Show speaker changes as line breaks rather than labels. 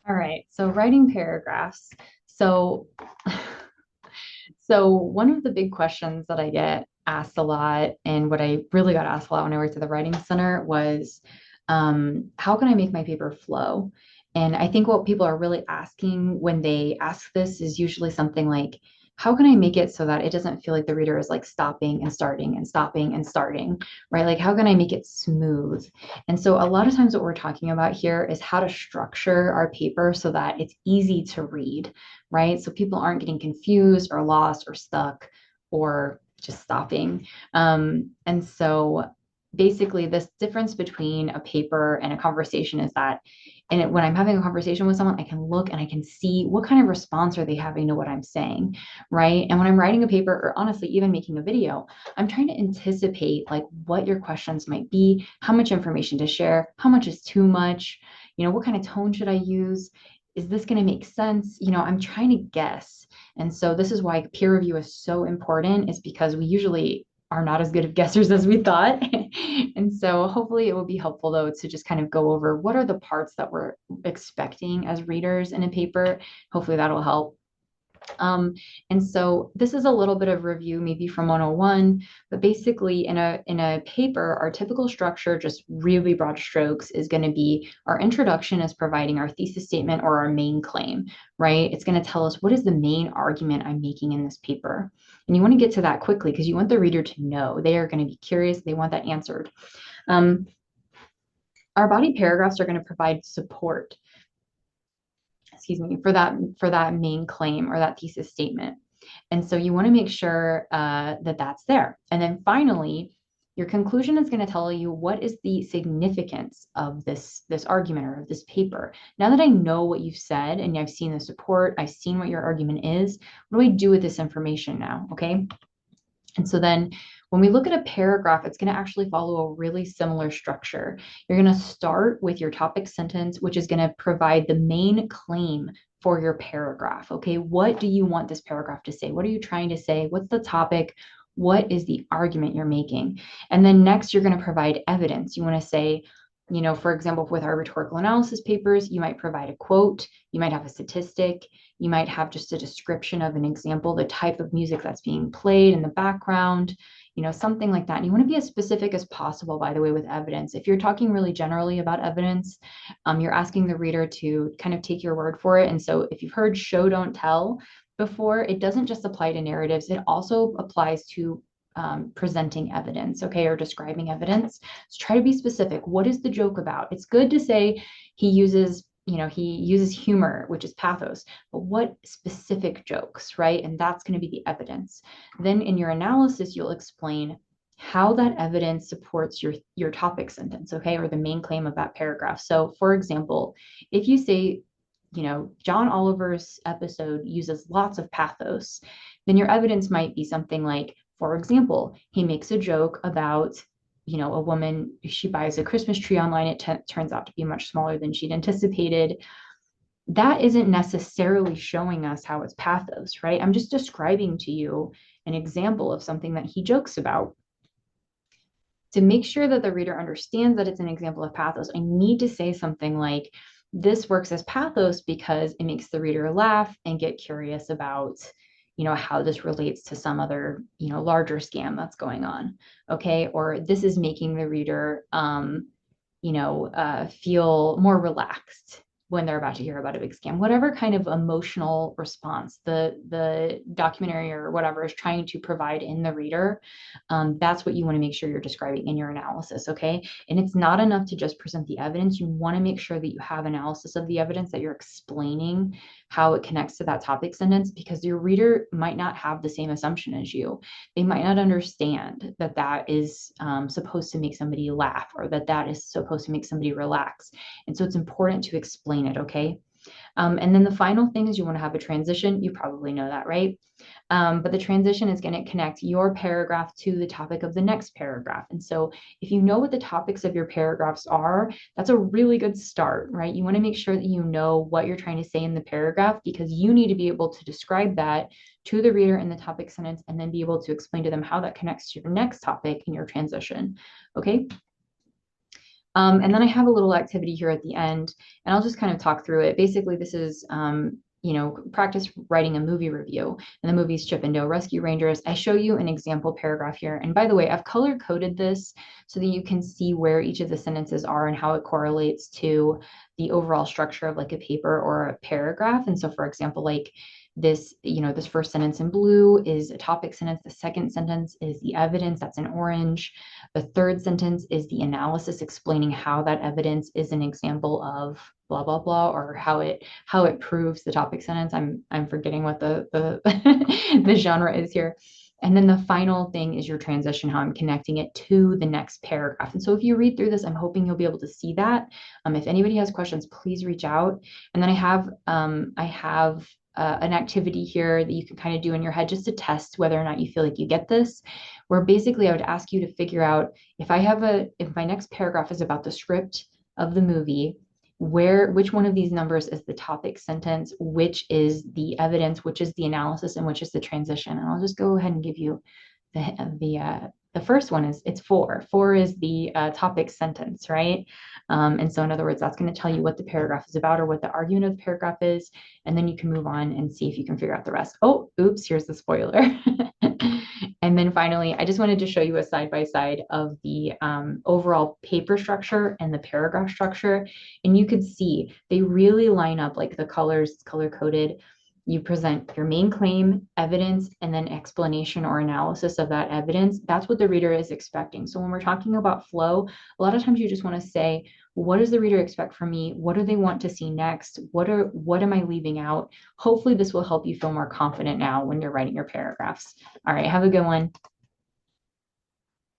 All right, so writing paragraphs. So, so one of the big questions that I get asked a lot, and what I really got asked a lot when I worked at the Writing Center was, how can I make my paper flow? And I think what people are really asking when they ask this is usually something like, how can I make it so that it doesn't feel like the reader is like stopping and starting and stopping and starting, right? Like, how can I make it smooth? And so a lot of times what we're talking about here is how to structure our paper so that it's easy to read, right? So people aren't getting confused or lost or stuck or just stopping. And so basically this difference between a paper and a conversation is that when I'm having a conversation with someone, I can look and I can see what kind of response are they having to what I'm saying, right? And when I'm writing a paper or honestly even making a video, I'm trying to anticipate like what your questions might be, how much information to share, how much is too much, what kind of tone should I use? Is this going to make sense? I'm trying to guess. And so this is why peer review is so important, is because we usually are not as good of guessers as we thought. And so hopefully it will be helpful though to just kind of go over what are the parts that we're expecting as readers in a paper. Hopefully that'll help. Um, and so this is a little bit of review, maybe from 101, but basically in a paper, our typical structure, just really broad strokes, is going to be our introduction is providing our thesis statement or our main claim, right? It's going to tell us what is the main argument I'm making in this paper. And you want to get to that quickly because you want the reader to know. They are going to be curious. They want that answered. Um, our body paragraphs are going to provide support, excuse me, for that main claim or that thesis statement. And so you want to make sure that that's there. And then finally, your conclusion is going to tell you what is the significance of this argument or of this paper. Now that I know what you've said and I've seen the support, I've seen what your argument is, what do I do with this information now? Okay. And so then when we look at a paragraph, it's going to actually follow a really similar structure. You're going to start with your topic sentence, which is going to provide the main claim for your paragraph. Okay, what do you want this paragraph to say? What are you trying to say? What's the topic? What is the argument you're making? And then next, you're going to provide evidence. You want to say, for example, with our rhetorical analysis papers, you might provide a quote, you might have a statistic, you might have just a description of an example, the type of music that's being played in the background, something like that. And you want to be as specific as possible, by the way, with evidence. If you're talking really generally about evidence, you're asking the reader to kind of take your word for it. And so if you've heard show, don't tell before, it doesn't just apply to narratives, it also applies to presenting evidence, okay, or describing evidence. So try to be specific. What is the joke about? It's good to say he uses humor, which is pathos, but what specific jokes, right? And that's going to be the evidence. Then in your analysis, you'll explain how that evidence supports your topic sentence, okay, or the main claim of that paragraph. So for example, if you say, John Oliver's episode uses lots of pathos, then your evidence might be something like, for example, he makes a joke about, a woman, she buys a Christmas tree online. It turns out to be much smaller than she'd anticipated. That isn't necessarily showing us how it's pathos, right? I'm just describing to you an example of something that he jokes about. To make sure that the reader understands that it's an example of pathos, I need to say something like, this works as pathos because it makes the reader laugh and get curious about, how this relates to some other, larger scam that's going on. Okay. Or this is making the reader, feel more relaxed when they're about to hear about a big scam. Whatever kind of emotional response the documentary or whatever is trying to provide in the reader, that's what you want to make sure you're describing in your analysis. Okay, and it's not enough to just present the evidence. You want to make sure that you have analysis of the evidence, that you're explaining how it connects to that topic sentence, because your reader might not have the same assumption as you. They might not understand that that is supposed to make somebody laugh, or that that is supposed to make somebody relax. And so it's important to explain it, okay? And then the final thing is you want to have a transition. You probably know that, right? But the transition is going to connect your paragraph to the topic of the next paragraph. And so if you know what the topics of your paragraphs are, that's a really good start, right? You want to make sure that you know what you're trying to say in the paragraph, because you need to be able to describe that to the reader in the topic sentence and then be able to explain to them how that connects to your next topic in your transition. Okay. And then I have a little activity here at the end, and I'll just kind of talk through it. Basically, this is, practice writing a movie review. And the movie's Chip 'n Dale Rescue Rangers. I show you an example paragraph here. And by the way, I've color coded this so that you can see where each of the sentences are and how it correlates to the overall structure of like a paper or a paragraph. And so, for example, like this first sentence in blue is a topic sentence. The second sentence is the evidence, that's in orange. The third sentence is the analysis explaining how that evidence is an example of blah blah blah, or how it proves the topic sentence. I'm forgetting what the the genre is here. And then the final thing is your transition, how I'm connecting it to the next paragraph. And so if you read through this, I'm hoping you'll be able to see that. If anybody has questions, please reach out. And then I have an activity here that you can kind of do in your head just to test whether or not you feel like you get this, where basically I would ask you to figure out if my next paragraph is about the script of the movie, which one of these numbers is the topic sentence, which is the evidence, which is the analysis, and which is the transition. And I'll just go ahead and give you the first one is it's four. Four is the topic sentence, right? And so in other words, that's going to tell you what the paragraph is about or what the argument of the paragraph is. And then you can move on and see if you can figure out the rest. Oh, oops, here's the spoiler. And then finally, I just wanted to show you a side by side of the overall paper structure and the paragraph structure. And you could see they really line up, like the colors, color coded. You present your main claim, evidence, and then explanation or analysis of that evidence. That's what the reader is expecting. So when we're talking about flow, a lot of times you just want to say, what does the reader expect from me? What do they want to see next? What am I leaving out? Hopefully this will help you feel more confident now when you're writing your paragraphs. All right, have a good one.